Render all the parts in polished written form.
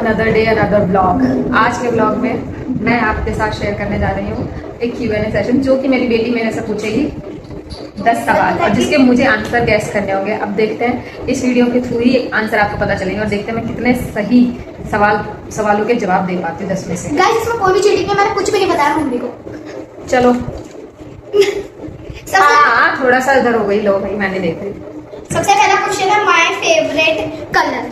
Another day another blog. आज के blog में मैं आपके साथ शेयर करने जा रही हूँ एक Q&A सेशन, जो कि मेरी बेटी मेरे से पूछेगी 10 सवाल और जिसके मुझे आंसर गैस करने होंगे। अब देखते हैं इस वीडियो के थ्रू ही आंसर आपको पता चलेंगे और देखते हैं मैं कितने सही सवालों के जवाब दे पाती हूँ 10 में से। गाइस इसमें कोई भी चीटिंग नहीं, मैंने कुछ भी नहीं बताया मम्मी को। चलो हाँ थोड़ा सा इधर हो गई, लो भाई मैंने देख ली। सबसे पहला क्वेश्चन है माय फेवरेट कलर।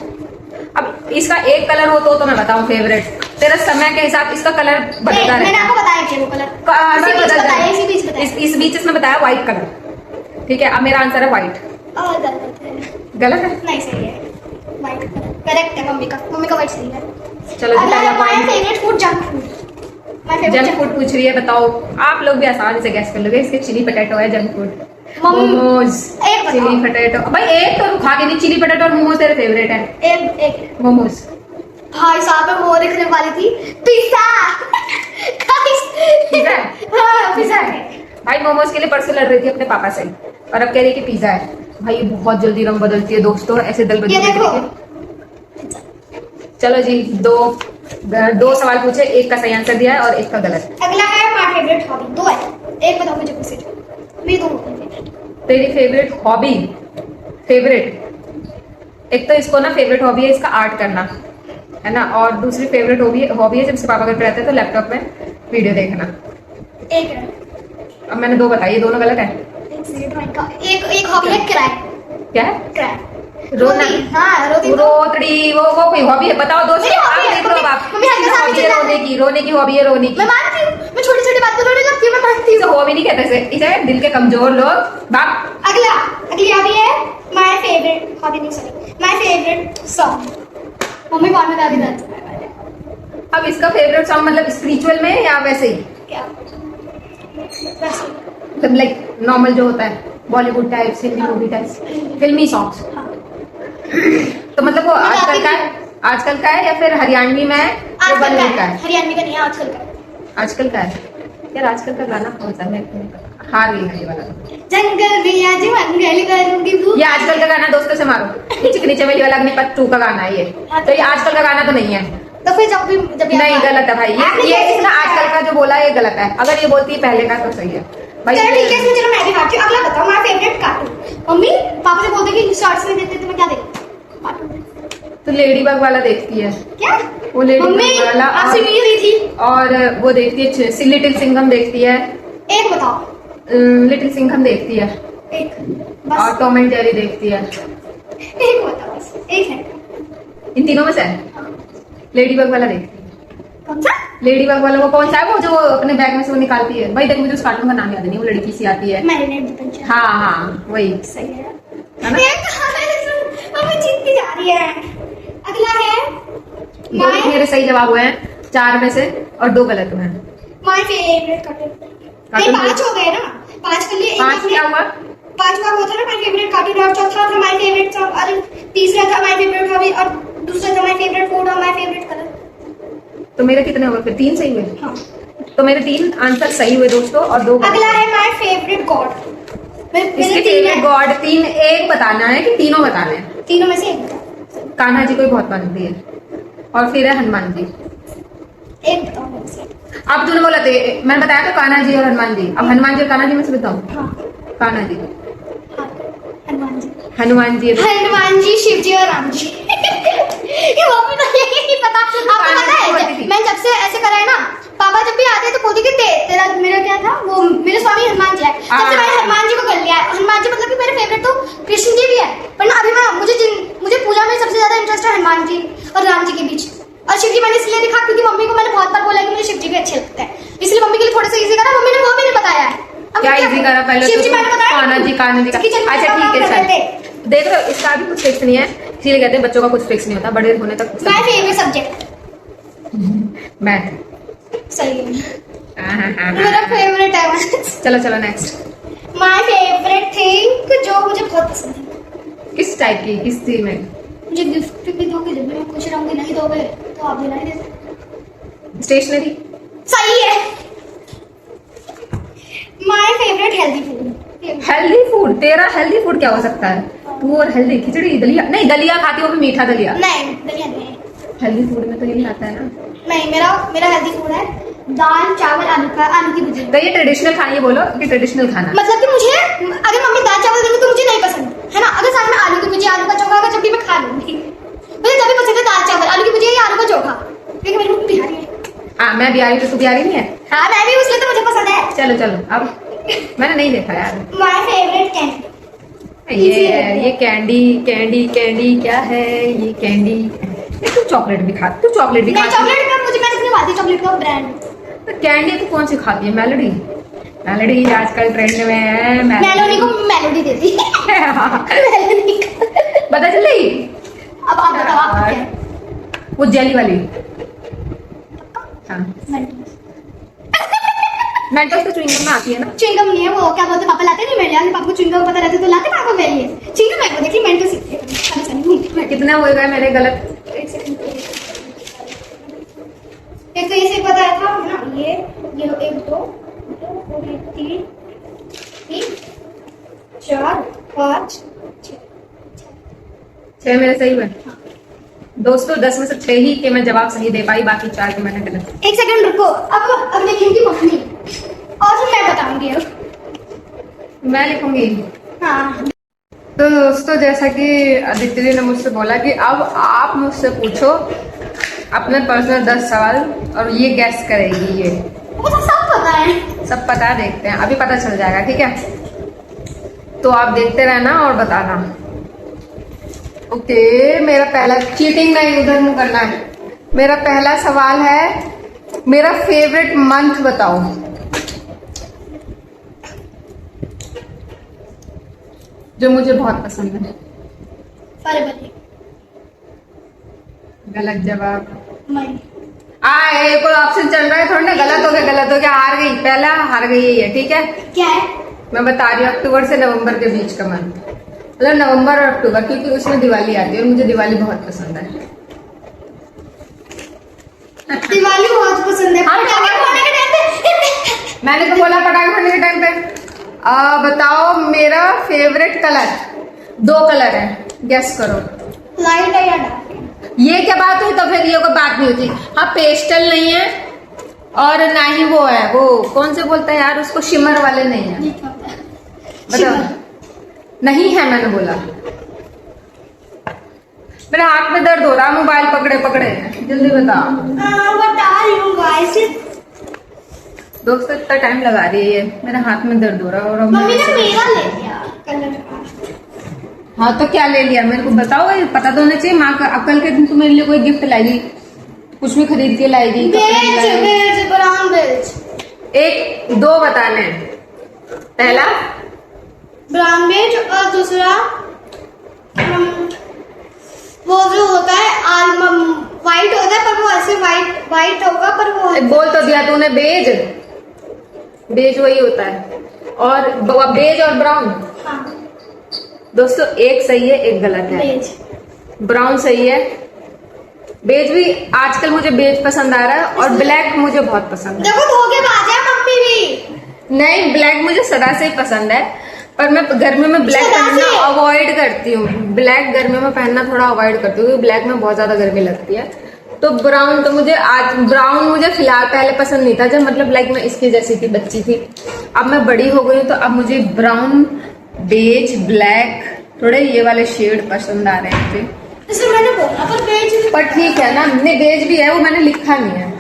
अब इसका एक कलर हो तो मैं बताऊं फेवरेट, तेरा समय के हिसाब इसका कलर बदलता मैंने आपको बताया कि वो कलर इस बीच इसमें बताया व्हाइट कलर। ठीक है, अब मेरा आंसर है व्हाइट। गलत है? नहीं सही है, व्हाइट कलर करेक्ट है। मम्मी का व्हाइट सही है। चलो my favourite food junk food पूछ रही है, बताओ। आप लोग भी आसानी से गैस कर लोगे, इसके चिली पटेटो है junk food. Momos, chilli potato. भाई एक तो खा के नहीं, चिली पटेटो और मोमोज तेरे फेवरेट है? एक मोमोज। भाई साहब मैं वो देखने वाली थी, पिज़्ज़ा। पिज़्ज़ा? हाँ पिज़्ज़ा है। भाई मोमोज के लिए परसों लड़ रही थी अपने पापा से और अब कह रही है कि पिज़्ज़ा है। भाई बहुत जल्दी रंग बदलती है दोस्तों, ऐसे दल बदल। चलो जी, दो सवाल पूछे, एक का सही आंसर दिया है और एक का गलत। अगला है माय फेवरेट हॉबी। दो है, एक बताओ मुझे पूछे। मेरी दो तेरी फेवरेट हॉबी? एक तो इसको ना फेवरेट हॉबी है इसका आर्ट करना, है ना, और दूसरी फेवरेट हॉबी है जब से पापा घर पे रहते हैं तो लैपटॉप में वीडियो देखना। एक है। अब मैंने दो बताई, ये दोनों गलत है। एक हॉबी है किराए। क्या है? किराए रोना? हाँ रोतड़ी, वो कोई हॉबी है? बताओ दोस्तों। आप देख लो, आप रोने की हॉबी है, रोने की। मैं मानती हूँ, मैं छोटी-छोटी बातों रोने लगती हूँ, मैं मानती हूँ। हॉबी नहीं कहते इसे दिल के कमजोर लोग बाप। अगली हॉबी है माय फेवरेट हॉबी नहीं sorry my favourite song. Mummy कौन बता दी था? अब इसका फेवरेट सॉन्ग मतलब स्पिरिचुअल में या वैसे ही? क्या मतलब लाइक नॉर्मल जो होता है Bollywood type, Hindi movie type, फिल्मी सॉन्ग्स। तो मतलब वो आजकल का है या फिर हरियाणवी में है? बॉलीवुड का है? हरियाणवी का नहीं है, आजकल का है यार। आजकल का गाना कौन सा है? हार गई है ये वाला। जंगल में आज मंगल करूंगी। ये आजकल का गाना दोस्तों से मारो। चिकनी चमेली वाला अग्निपथ 2 का गाना है ये। तो ये आजकल का गाना तो नहीं है। तो फिर जब नहीं, गलत है भाई। ये इसने आजकल का जो बोला ये गलत है। अगर ये बोलती है पहले का तो सही है भाई। चलो ठीक है, चलो मैं भी हारती हूँ। अगला बताओ my favourite cartoon. Mummy papa से बोलते कि शॉर्ट्स में देखते तो मैं क्या देखूं? तो लेडी बग वाला देखती है क्या? वो लेडी बग वाला आपसे मिल रही थी। और वो देखती है लिटिल सिंघम देखती है। एक बताओ। लिटिल सिंघम देखती है एक बस। और टॉम एंड जेरी देखती है। एक बताओ बस, एक है। इन तीनों में से लेडी बग वाला देखती है। कौन सा? लेडी बग वाला वो कौन सा है? वो जो अपने बैग में से वो निकालती है। भाई देख, मुझे उस कार्टून का नाम याद नहीं। वो लड़की सी आती है। Marinate the panchayat. हाँ वही सही है ना? मम्मी जीतती जा रही है। अगला है मेरे सही जवाब हुए हैं 4 में से और 2 गलत हुए हैं। My favourite cartoon. 5 हो गए ना? 5 के लिए 5 क्या हुआ? 5 बार होता ना माय फेवरेट कार्टून, और चौथा था माय फेवरेट सॉन्ग, और तीसरा था माय फेवरेट हॉबी, और दूसरा था माय फेवरेट फूड और माय फेवरेट कलर। तो मेरे कितने हुए फिर? 3 सही हुए। हाँ। तो मेरे 3 आंसर सही हुए दोस्तों और 2 गलत। अगला है माय फेवरेट गॉड। इसके फेवरेट गॉड 3, एक बताना है कि तीनों बताने हैं? तीनों में से एक। कान्हा जी को बहुत मानती है और फिर है हनुमान जी। एक बताओ मेरे से। अब तूने बोला मैंने बताया तो कान्हा जी और हनुमान जी। अब हनुमान जी और कान्हा जी में से बताऊं? हाँ। कान्हा जी। हाँ, हनुमान जी। हनुमान जी, शिव जी और राम जी। ये मम्मी तो यही नहीं पता। आपको पता है मैं जब से ऐसे करा है ना, पापा जब भी आते हैं तो बोलती कि तेरा मेरा क्या था, वो मेरे स्वामी हनुमान जी है। तब से मैंने हनुमान जी को कर लिया है। हनुमान जी मतलब कि मेरे फेवरेट तो कृष्ण जी भी है, पर ना अभी मुझे पूजा में सबसे ज्यादा इंटरेस्ट है हनुमान जी और राम जी के बीच। और शिव जी मैंने इसलिए दिखा क्योंकि मम्मी को मैंने बहुत बार बोला कि मुझे शिव जी भी अच्छे लगते हैं, इसलिए मम्मी के लिए थोड़ा सा इजी करा। मम्मी ने वो भी नहीं बताया है। क्या इजी करा? पहले शिव जी मैंने बताया, कान्हा जी का। अच्छा ठीक है सर, देख लो इसका भी कुछ फिक्स नहीं है, इसीलिए कहते हैं बच्चों का कुछ फिक्स नहीं होता, बड़े होने तक। My favourite subject math. सही है, मेरा फेवरेट है। चलो नेक्स्ट। माय फेवरेट थिंग जो मुझे बहुत पसंद है। किस टाइप की? किस चीज में? मुझे गिफ्ट भी दोगे जब मैं खुश रहूंगी, नहीं दोगे तो आप भी नहीं दे सकते। स्टेशनरी। सही है। My favourite healthy food. Healthy food? तेरा हेल्दी फूड क्या हो सकता है? तू और हेल्दी खिचड़ी, दलिया? नहीं दलिया खाती हो, मीठा दलिया। नहीं दलिया नहीं हेल्दी फूड में तो यही आता है ना। नहीं, मेरा हेल्दी फूड है दाल चावल आलू की भुजिया। तो ये ट्रेडिशनल खाना, ये बोलो कि ट्रेडिशनल खाना। मतलब कि मुझे अगर मम्मी दाल चावल देंगी तो मुझे नहीं पसंद है ना, अगर साथ में आलू की भुजिया आलू का चोखा होगा जब भी मैं खा लूंगी। मुझे जब भी पसंद है दाल चावल आलू की भुजिया या आलू का चोखा, क्योंकि मेरी मम्मी बिहारी है। हाँ मैं बिहारी, तो तू बिहारी नहीं है? हाँ मैं भी, इसलिए तो मुझे पसंद है। चलो चलो, अब मैंने नहीं देखा यार। माय फेवरेट कैंडी ये कैंडी कैंडी कैंडी क्या है ये कैंडी? तू चॉकलेट भी खा, तू चॉकलेट भी नहीं, खाती चॉकलेट का मुझे मैंने नहीं खाती, चॉकलेट का ब्रांड। तो कैंडी तू कौन सी खाती है? मेलोडी? मेलोडी आजकल ट्रेंड में है। मेलोडी को मेलोडी देती मेलोडी पता चल रही? अब आप बताओ आप क्या है? वो जेली वाली। हाँ मेंटोस तो च्युइंगम में आती है ना। च्युइंगम नहीं है वो, क्या बोलते पापा लाते नहीं मेरे लिए, पापा को च्युइंगम पता रहते तो लाते पापा मेरे लिए। च्युइंगम है वो, देखिए मेंटोस सीखते कितने हो गए मेरे गलत? एक तो ये से पता था ना, ये 1 2 3 4 5 6 मेरे सही हुए दोस्तों। 10 में से 6 ही के मैं जवाब सही दे पाई, बाकी 4 के मैंने गलत। एक सेकंड रुको, अब लिखेंगी मम्मी और फिर मैं बताऊंगी। अब मैं लिखूंगी। हाँ तो दोस्तों जैसा कि आदित्य जी ने मुझसे बोला कि अब आप मुझसे पूछो अपने पर्सनल 10 सवाल और ये गैस करेगी। ये मुझे सब पता है, सब पता, देखते हैं अभी पता चल जाएगा, ठीक है? तो आप देखते रहना और बताना। ओके, मेरा पहला, चीटिंग नहीं उधर मुंह करना है। मेरा पहला सवाल है, मेरा फेवरेट मंथ बताओ। जो मुझे बहुत पसंद है। फरवरी। गलत जवाब। मई। ये कोई ऑप्शन चल रहा है थोड़ा ना, गलत हो गया, गलत हो गया, हार गई, पहला हार गई है, ठीक है? क्या है? मैं बता रही हूँ, अक्टूबर से नवंबर के बीच का मंथ, मतलब नवंबर और अक्टूबर, क्योंकि उसमें दिवाली आती है और मुझे दिवाली बहुत पसंद है। दिवाली बहुत पसंद है। पटाखे फोड़ने के टाइम पे मैंने तो बोला पटाखे फोड़ने के टाइम पे। बताओ मेरा फेवरेट कलर। 2 कलर है, गेस करो। लाइट है या डार्क? ये क्या बात हुई? तो फिर ये कोई बात नहीं होती। हाँ पेस्टल नहीं है और ना ही वो है, वो कौन से बोलता है यार उसको, शिमर वाले नहीं है। बताओ। नहीं है, मैंने बोला। मेरे हाथ में दर्द हो रहा, मोबाइल पकड़े पकड़े, जल्दी बताओ। बता रही हूँ गाइस। दोस्तों इतना टाइम लगा रही है, मेरे हाथ में दर्द हो रहा है। और मम्मी ने मेरा ले लिया कलर। हाँ तो क्या ले लिया मेरे को बताओ, ये पता तो होना चाहिए। माँ का कल के दिन तो मेरे लिए कोई गिफ्ट लाएगी, कुछ भी खरीद के लाएगी। Beige brown beige. 1 2 बताने हैं। पहला ब्राउन बेज और दूसरा वो जो होता है व्हाइट होता है, पर वो ऐसे व्हाइट होगा, पर वो बोल तो दिया तूने, बेज। बेज वही होता है, और बेज और ब्राउन। हाँ। दोस्तों एक सही है, एक गलत है। बेज। ब्राउन सही है। बेज भी आजकल मुझे बेज पसंद आ रहा है, और ब्लैक मुझे बहुत पसंद है। देखो धोखेबाज है मम्मी भी। नहीं, ब्लैक मुझे सदा से ही पसंद है, पर मैं गर्मी में ब्लैक पहनना अवॉइड करती हूँ। ब्लैक गर्मी में पहनना थोड़ा अवॉइड करती हूँ, क्योंकि ब्लैक में बहुत ज्यादा गर्मी लगती है। तो ब्राउन तो मुझे ब्राउन मुझे फिलहाल पहले पसंद नहीं था, जब मतलब लाइक मैं इसकी जैसी थी, बच्ची थी। अब मैं बड़ी हो गई हूँ, तो अब मुझे ब्राउन, बेज, ब्लैक, थोड़े ये वाले शेड पसंद आ रहे हैं मुझे। जैसे मैंने बोला, पर बेज। पर ठीक है ना, नहीं बेज भी है, वो मैंने लिखा नहीं है,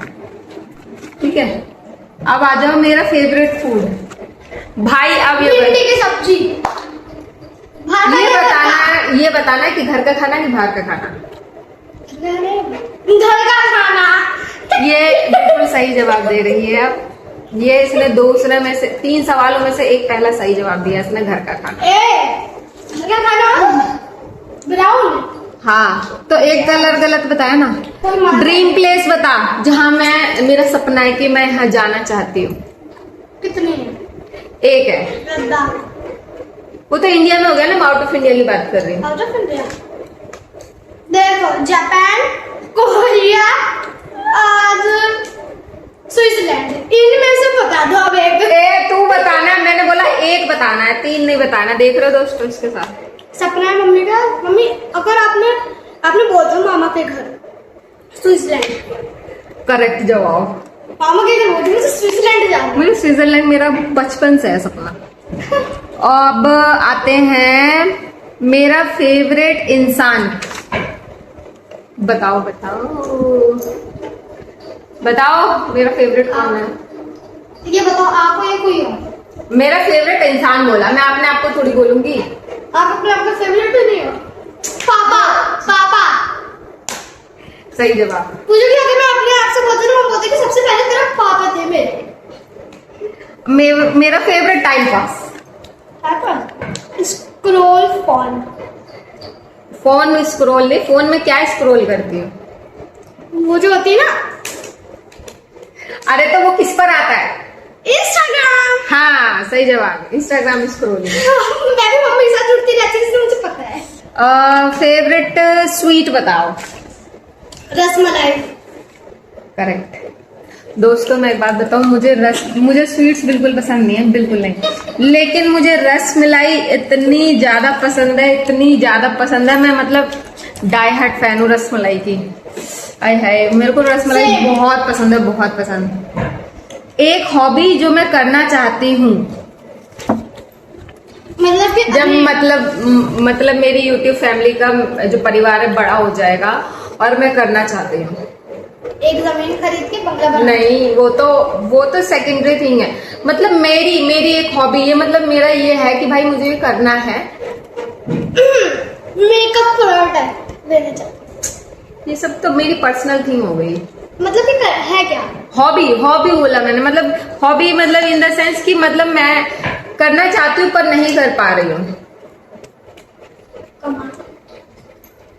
ठीक है? अब आ जाओ मेरा फेवरेट फूड। भाई अब भिंडी की सब्जी। ये बताना है कि घर का खाना कि बाहर का खाना। घर का खाना। ये बिल्कुल सही जवाब दे रही है। अब ये इसने दूसरे में से 3 सवालों में से एक पहला सही जवाब दिया इसने, घर का खाना। घर का खाना ब्राउन। हाँ तो एक कलर गलत बताया ना। ड्रीम प्लेस बता, जहाँ मेरा सपना है कि मैं यहाँ जाना चाहती हूँ। कितने? एक है। लद्दाख। वो तो इंडिया में हो गया ना, मैं आउट ऑफ इंडिया की बात कर रही हूँ। आउट ऑफ इंडिया देखो, जापान, कोरिया और स्विट्जरलैंड, इनमें से बता दो अब एक। तू बताना, मैंने बोला एक बताना है, 3 नहीं बताना। देख रहे हो दोस्तों इसके साथ। सपना है मम्मी का। मम्मी अगर आपने बोल दो मामा के घर स्विट्जरलैंड। करेक्ट जवाब। मामा कहते बोलते मुझे स्विट्जरलैंड जाना है। मुझे स्विट्जरलैंड मेरा बचपन से है सपना। अब आते हैं मेरा फेवरेट इंसान। बताओ मेरा फेवरेट कौन है? ये बताओ आपको या कोई और? मेरा फेवरेट इंसान बोला, मैं अपने आप को थोड़ी बोलूंगी। आप अपने आपका फेवरेट भी नहीं हो? पापा। सही जवाब। मुझे भी अगर मैं अपने आप से बोलती ना, हम बोलते कि सबसे पहले तेरा पापा थे मेरे। मेरा favourite time pass. Scroll phone में स्क्रॉल नहीं, फोन में क्या स्क्रॉल करती हो? वो जो होती है ना, अरे तो वो किस पर आता है? इंस्टाग्राम। हाँ सही जवाब, इंस्टाग्राम स्क्रॉलिंग। मैं भी मम्मी के साथ जुड़ती रहती हूँ, इसलिए मुझे पता है। फेवरेट स्वीट बताओ। रसमलाई। करेक्ट। दोस्तों मैं एक बात बताऊं, मुझे स्वीट्स बिल्कुल पसंद नहीं है, बिल्कुल नहीं। लेकिन मुझे रसमलाई इतनी ज्यादा पसंद है, मैं मतलब डाई हार्ट फैन हूँ रसमलाई की। आय हाय, मेरे को रसमलाई बहुत पसंद। एक हॉबी जो मैं करना चाहती हूँ, मतलब कि जब मतलब मेरी यूट्यूब फैमिली का जो परिवार है बड़ा हो जाएगा और मैं करना चाहती हूँ। एक जमीन खरीद के बंगला बना। नहीं, वो तो सेकेंडरी थिंग है। मतलब मेरी एक हॉबी है, मतलब मेरा ये है कि भाई मुझे ये करना है। मेकअप प्रोडक्ट लेने चाहती। ये सब तो मेरी पर्सनल थिंग हो गई। मतलब कि है क्या? हॉबी बोला मैंने, मतलब हॉबी मतलब इन द सेंस कि मतलब मैं करना चाहती हूँ पर नहीं कर पा रही हूँ।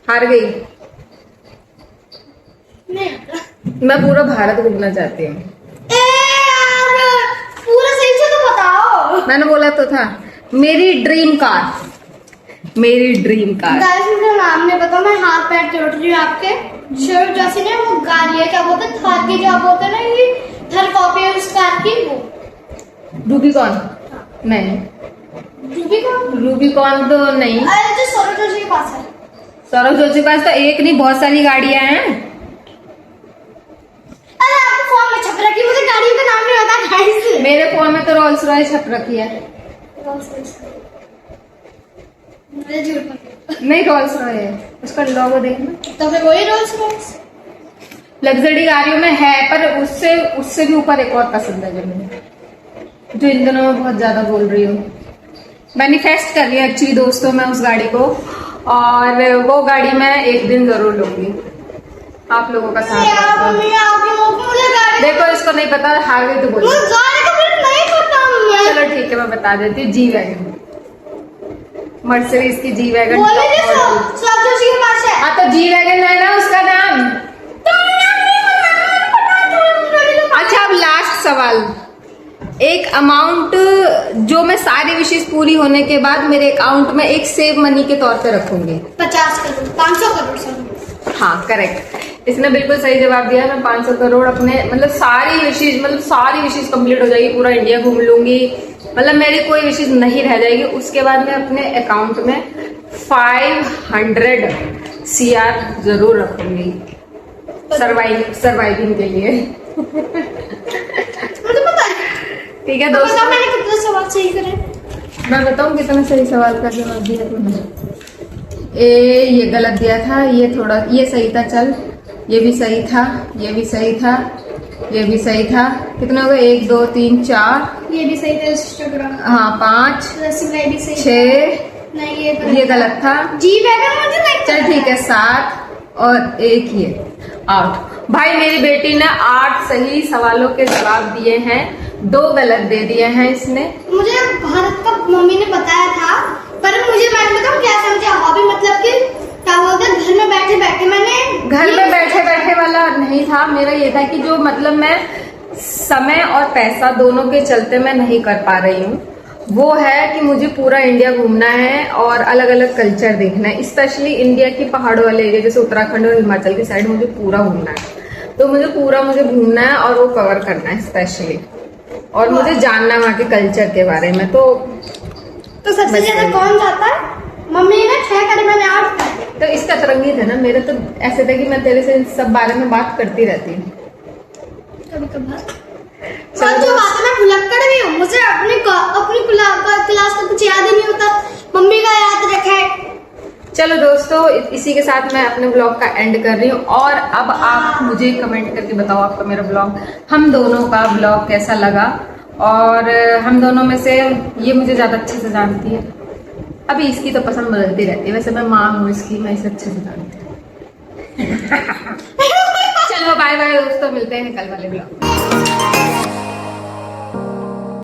हार गई। मैं पूरा भारत घूमना चाहती हूँ। पूरा सही से तो बताओ। मैंने बोला तो था मेरी ड्रीम कार। गाइस मुझे नाम नहीं पता, मैं हाथ पैर जोड़ रही हूँ आपके। शर्ट जैसी नहीं, वो गाड़ी है, क्या बोलते हैं, थार की क्या बोलते हैं ना, ये थर कॉपी है उस कार की। वो रूबिकॉन नहीं, रूबिकॉन तो नहीं। अरे जो सौरभ जोशी के पास है। सौरभ जोशी के पास तो एक नहीं बहुत सारी गाड़ियां हैं। अरे आपको फोन में छप रखी, मुझे गाड़ियों का नाम नहीं पता गाइस। मेरे फोन में तो रोल्स रॉयस छप रखी है। नहीं रोल्स रॉय है, उसका लोगो देखना। तो फिर वही रोल्स रॉयस लग्जरी गाड़ियों में है, पर उससे भी ऊपर एक और पसंद है जो मुझे, जो इन दिनों में बहुत ज्यादा बोल रही हूँ, मैनिफेस्ट कर रही हूँ एक्चुअली दोस्तों मैं उस गाड़ी को, और वो गाड़ी मैं एक दिन जरूर लूंगी। आप लोगों का साथ देखो, इसको नहीं पता, हार गई तो बोलो। चलो ठीक है, मैं बता देती हूँ। जी वैगन, मर्सिडीज की जी वैगन। हाँ तो जी वैगन है ना उसका नाम। अच्छा अब लास्ट सवाल, एक अमाउंट जो मैं सारी विशेष पूरी होने के बाद मेरे अकाउंट में एक सेव मनी के तौर पे रखूंगी। 50 करोड़ 500 करोड़। हाँ करेक्ट, इसने बिल्कुल सही जवाब दिया। मैं 500 करोड़ अपने मतलब सारी विशेष कंप्लीट हो जाएगी, पूरा इंडिया घूम लूंगी, मतलब मेरी कोई विशेष नहीं रह जाएगी। उसके बाद मैं अपने अकाउंट में 500 CR जरूर रखूंगी सर्वाइविंग के लिए। ठीक है दोस्तों, मैंने कितने सवाल सही करे? मैं बताऊं कितना सही सवाल का जवाब दिया तुमने। ये गलत दिया था, ये सही था। चल ये भी सही था, ये भी सही था, ये भी सही था। कितने हो गए? 1 2 3 4। ये भी सही था। इंस्टाग्राम हाँ 5 रसमलाई भी सही 6। नहीं ये गलत था। जी वैगन मुझे नहीं। चल ठीक है 7 और 1 ये आउट। भाई मेरी बेटी ने 8 सही सवालों के जवाब दिए हैं, 2 गलत दे दिए हैं इसने। मुझे भारत का मम्मी ने बताया था, पर मुझे मैं बताऊं क्या समझा हॉबी, मतलब कि क्या बोलते हैं, घर में बैठे बैठे वाला नहीं था। मेरा ये था कि जो मतलब मैं समय और पैसा दोनों के चलते मैं नहीं कर पा रही हूँ, वो है कि मुझे पूरा इंडिया घूमना है और अलग अलग कल्चर देखना है, स्पेशली इंडिया की पहाड़ों वाले एरिया जैसे उत्तराखंड और हिमाचल की साइड मुझे पूरा घूमना है। तो मुझे घूमना है और वो कवर करना है स्पेशली, और मुझे जानना है वहाँ के कल्चर के बारे में। तो सबसे ज्यादा कौन जाता है? मम्मी ने 6 करे, मैंने 8। तो इसका अतरंगी नहीं था ना, मेरा तो ऐसे था कि मैं तेरे से सब बारे में बात करती रहती हूँ कभी कभार। और जो बात है, मैं भुलक्कड़ भी हूँ, मुझे अपनी क्लास का कुछ याद ही नहीं होता, मम्मी का याद रखा है। चलो दोस्तों, इसी के साथ मैं अपने ब्लॉग का एंड कर रही हूँ। और अब आप मुझे कमेंट करके बताओ आपका मेरा ब्लॉग, हम दोनों का ब्लॉग कैसा लगा। और हम दोनों में से ये मुझे ज्यादा अच्छे से जानती है, अभी इसकी तो पसंद बदलती रहती है, वैसे मैं माँ हूँ इसकी, मैं इसे अच्छे से जानती हूँ। चलो बाय बाय दोस्तों, मिलते हैं कल वाले ब्लॉग।